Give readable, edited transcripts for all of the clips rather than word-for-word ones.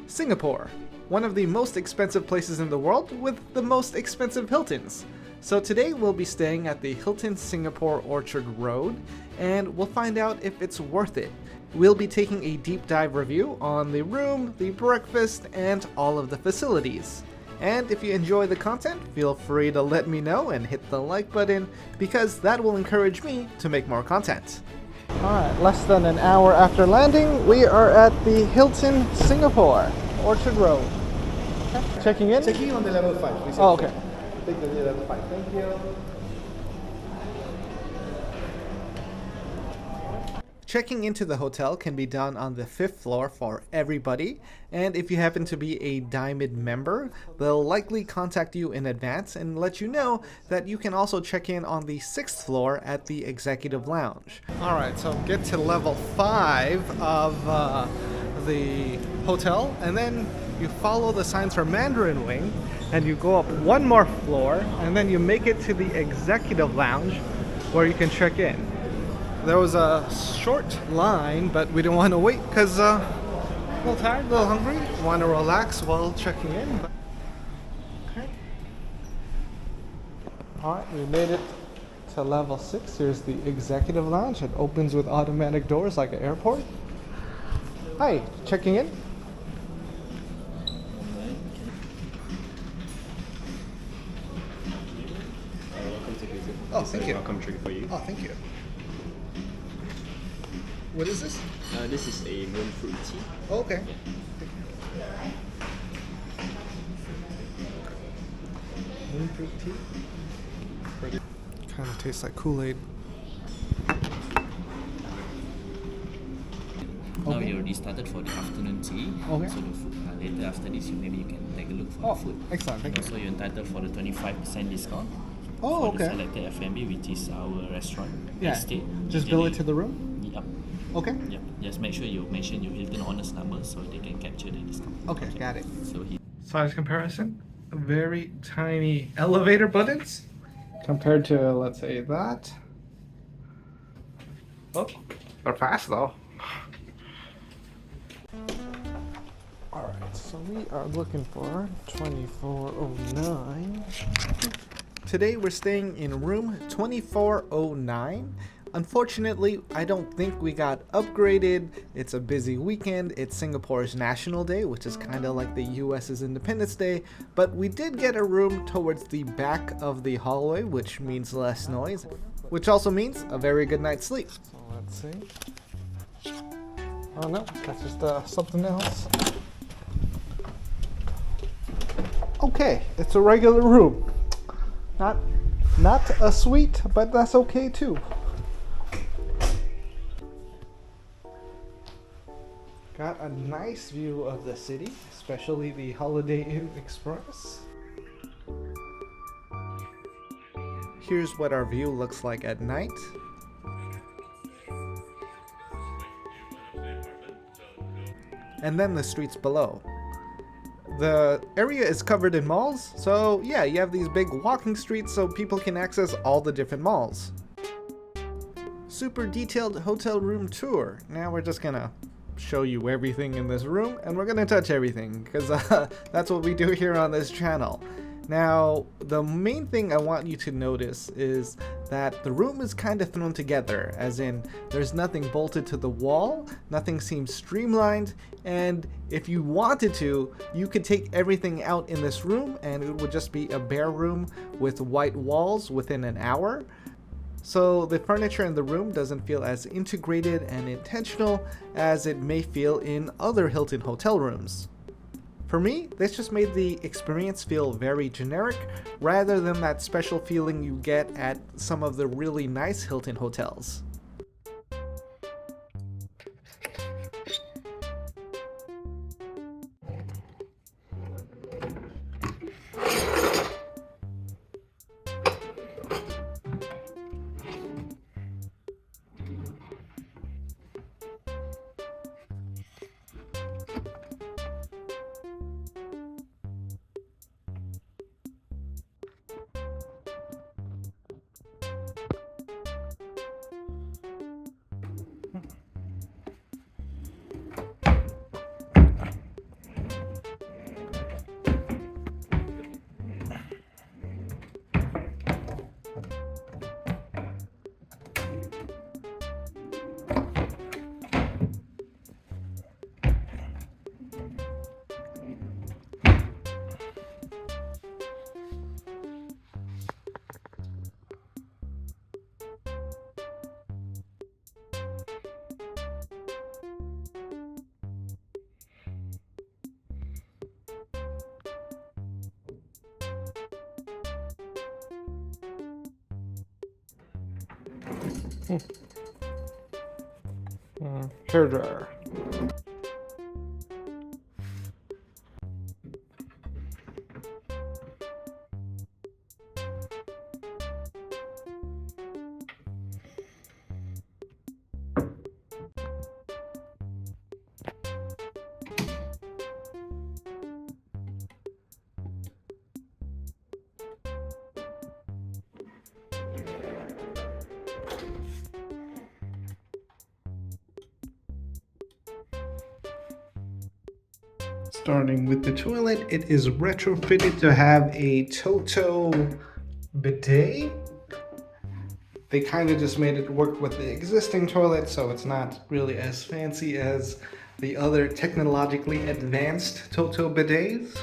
Singapore, one of the most expensive places in the world with the most expensive Hiltons. So today we'll be staying at the Hilton Singapore Orchard Road, and we'll find out if it's worth it. We'll be taking a deep dive review on the room, the breakfast, and all of the facilities. And if you enjoy the content, feel free to let me know and hit the like button, because that will encourage me to make more content. Alright, less than an hour after landing, we are at the Hilton Singapore Orchard Road. Okay. Checking in? Checking in on the level 5, please. Oh, okay. Take the level 5, thank you. Checking into the hotel can be done on the 5th floor for everybody, and if you happen to be a Diamond member, they'll likely contact you in advance and let you know that you can also check in on the 6th floor at the Executive Lounge. Alright, so get to level 5 of the hotel, and then you follow the signs for Mandarin Wing, and you go up one more floor, and then you make it to the Executive Lounge where you can check in. There was a short line, but we didn't want to wait because a little tired, a little hungry. Want to relax while checking in. But... Okay. Alright, we made it to level 6. Here's the Executive Lounge. It opens with automatic doors like an airport. Hi, checking in? Welcome to visit. Oh, thank you. Welcome drink for you. Oh, thank you. What is this? This is a moon fruit tea. Oh, okay. Moon fruit tea? Kind of tastes like Kool-Aid. Now Okay. you already started for the afternoon tea. Okay. So the food, later after this, maybe you can take a look for Oh, the food. excellent. Thank you. So you're entitled for the 25% discount Oh, for okay. the selected F&B, which is our restaurant. Yeah. Estate. Just bill it to the room? Yep. Okay. Yep. Just make sure you mention your Hilton Honors number so they can capture the discount. Okay, got it. So Size comparison. Very tiny elevator buttons compared to, let's say, that. Oh, they're fast though. Alright, so we are looking for 2409. Today we're staying in room 2409. Unfortunately, I don't think we got upgraded. It's a busy weekend. It's Singapore's National Day, which is kind of like the US's Independence Day, but we did get a room towards the back of the hallway, which means less noise, which also means a very good night's sleep. So let's see. Oh no, that's just something else. Okay, it's a regular room. Not a suite, but that's okay too. Got a nice view of the city, especially the Holiday Inn Express. Here's what our view looks like at night. And then the streets below. The area is covered in malls, so yeah, you have these big walking streets so people can access all the different malls. Super detailed hotel room tour. Now we're just gonna show you everything in this room, and we're gonna touch everything because that's what we do here on this channel. Now, the main thing I want you to notice is that the room is kind of thrown together, as in there's nothing bolted to the wall, nothing seems streamlined, and if you wanted to, you could take everything out in this room and it would just be a bare room with white walls within an hour. So the furniture in the room doesn't feel as integrated and intentional as it may feel in other Hilton hotel rooms. For me, this just made the experience feel very generic rather than that special feeling you get at some of the really nice Hilton hotels. Hair dryer. Starting with the toilet, it is retrofitted to have a Toto bidet. They kind of just made it work with the existing toilet, so it's not really as fancy as the other technologically advanced Toto bidets.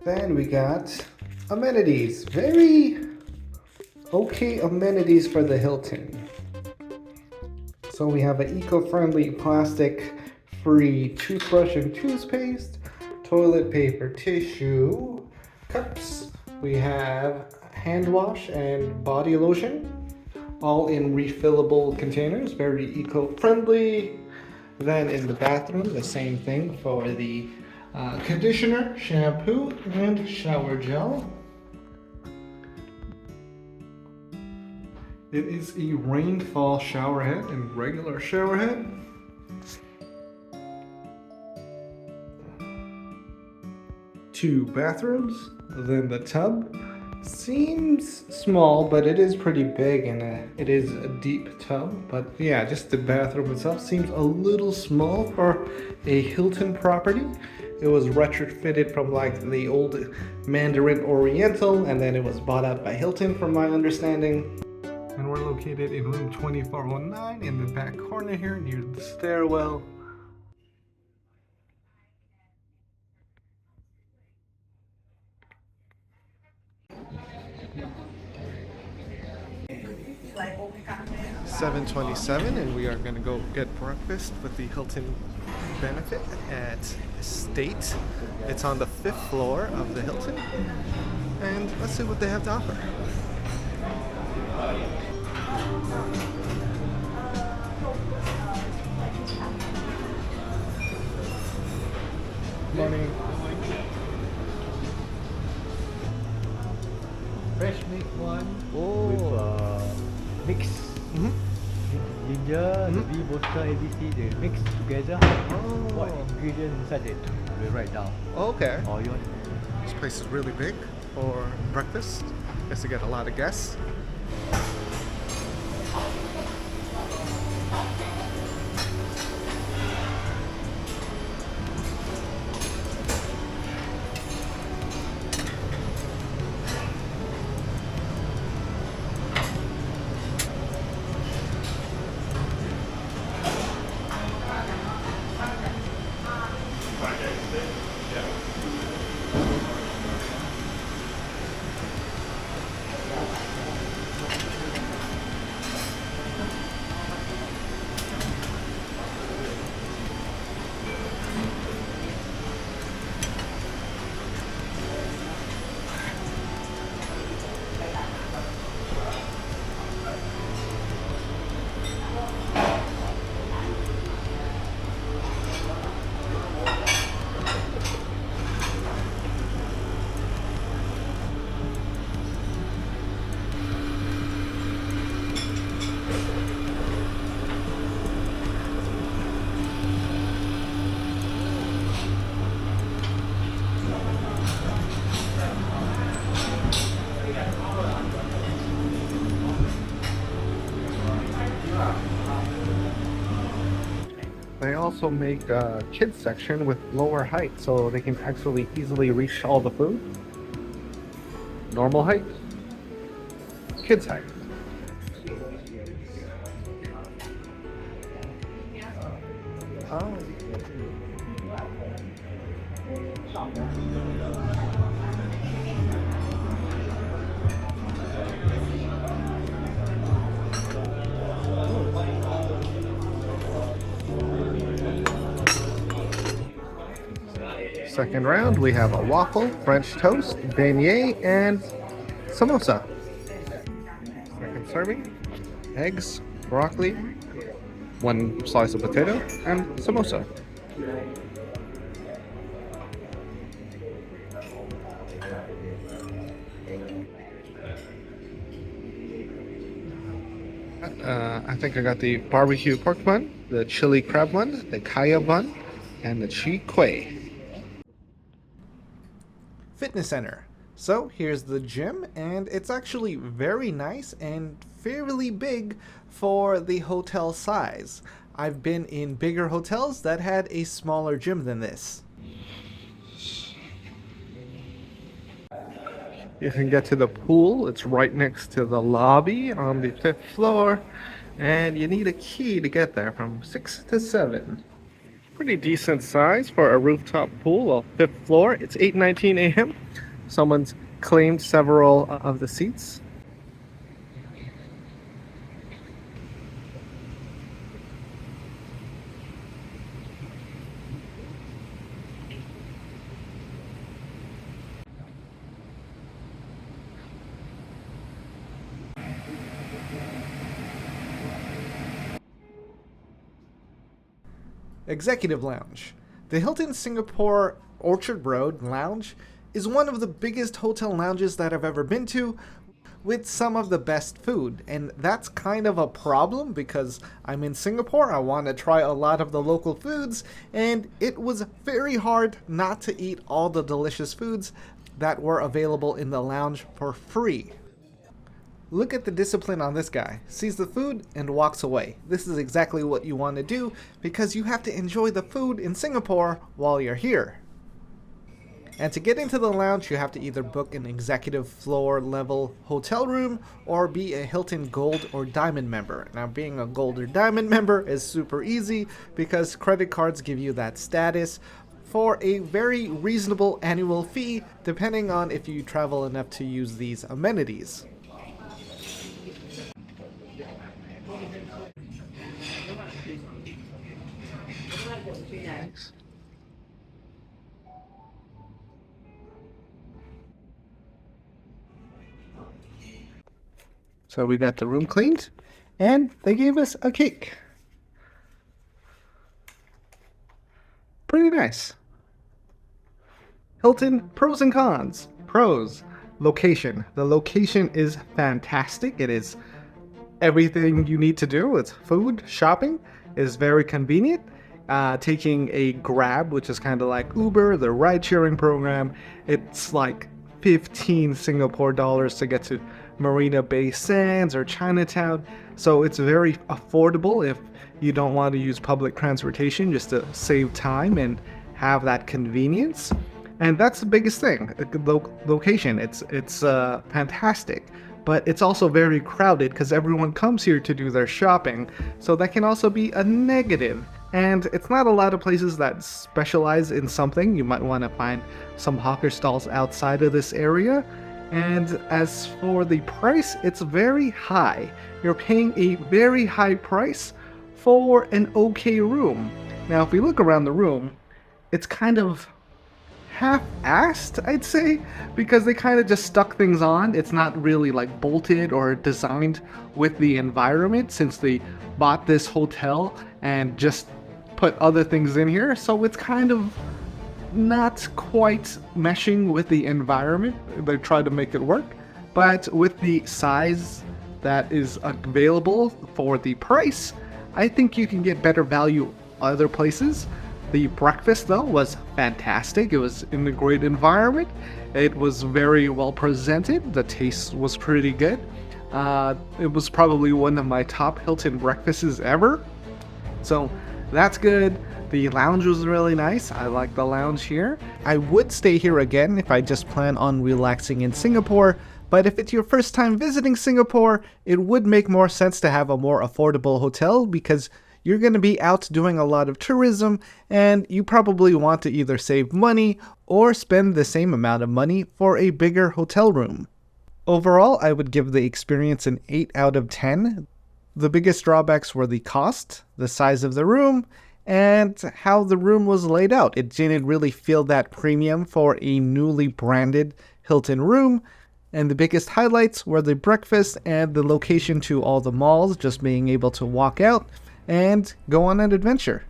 Then we got amenities. Very okay amenities for the Hilton. So we have an eco-friendly plastic-free toothbrush and toothpaste, toilet paper, tissue, cups. We have hand wash and body lotion, all in refillable containers, very eco-friendly. Then in the bathroom, the same thing for the conditioner, shampoo, and shower gel. It is a rainfall shower head and regular shower head. Two bathrooms, then the tub. Seems small, but it is pretty big, and it is a deep tub. But yeah, just the bathroom itself seems a little small for a Hilton property. It was retrofitted from like the old Mandarin Oriental, and then it was bought out by Hilton from my understanding. And we're located in room 2409 in the back corner here near the stairwell. $7.27, and we are gonna go get breakfast with the Hilton Benefit at State. It's on the 5th floor of the Hilton, and let's see what they have to offer. Morning. Fresh milk one Oh. with mix ginger, the bee vodka, ABC, they mix together. What ingredient inside they will write down. Okay. Or you want This place is really big for breakfast. Guess you get a lot of guests. They also make a kids section with lower height, so they can actually easily reach all the food. Normal height, kids height. Oh. Second round, we have a waffle, French toast, beignet, and samosa. Second serving, eggs, broccoli, one slice of potato, and samosa. I think I got the barbecue pork bun, the chili crab bun, the kaya bun, and the chi kueh. Fitness center. So here's the gym, and it's actually very nice and fairly big for the hotel size. I've been in bigger hotels that had a smaller gym than this. You can get to the pool. It's right next to the lobby on the 5th floor, and you need a key to get there from 6 to 7. Pretty decent size for a rooftop pool. Well, 5th floor. It's 8:19 a.m. Someone's claimed several of the seats. Executive Lounge. The Hilton Singapore Orchard Road Lounge is one of the biggest hotel lounges that I've ever been to, with some of the best food. And that's kind of a problem because I'm in Singapore, I want to try a lot of the local foods, and it was very hard not to eat all the delicious foods that were available in the lounge for free. Look at the discipline on this guy. Sees the food and walks away. This is exactly what you want to do because you have to enjoy the food in Singapore while you're here. And to get into the lounge, you have to either book an executive floor level hotel room or be a Hilton Gold or Diamond member. Now, being a Gold or Diamond member is super easy because credit cards give you that status for a very reasonable annual fee, depending on if you travel enough to use these amenities. So we got the room cleaned, and they gave us a cake. Pretty nice. Hilton, pros and cons. Pros, location. The location is fantastic. It is everything you need to do. It's food, shopping, is very convenient. Taking a Grab, which is kind of like Uber, the ride-sharing program, it's like 15 Singapore dollars to get to Marina Bay Sands or Chinatown. So it's very affordable if you don't want to use public transportation, just to save time and have that convenience. And that's the biggest thing. Location. It's fantastic. But it's also very crowded because everyone comes here to do their shopping. So that can also be a negative. And it's not a lot of places that specialize in something. You might want to find some hawker stalls outside of this area. And as for the price, it's very high. You're paying a very high price for an okay room. Now, if we look around the room, it's kind of half-assed, I'd say, because they kind of just stuck things on. It's not really like bolted or designed with the environment, since they bought this hotel and just put other things in here. So it's kind of not quite meshing with the environment. They try to make it work, but with the size that is available for the price, I think you can get better value other places. The breakfast, though, was fantastic. It was in a great environment. It was very well presented. The taste was pretty good. It was probably one of my top Hilton breakfasts ever. So that's good. The lounge was really nice. I like the lounge here. I would stay here again if I just plan on relaxing in Singapore, but if it's your first time visiting Singapore, it would make more sense to have a more affordable hotel because you're going to be out doing a lot of tourism, and you probably want to either save money or spend the same amount of money for a bigger hotel room. Overall, I would give the experience an 8 out of 10. The biggest drawbacks were the cost, the size of the room, and how the room was laid out. It didn't really feel that premium for a newly branded Hilton room, And the biggest highlights were the breakfast and the location to all the malls, just being able to walk out and go on an adventure.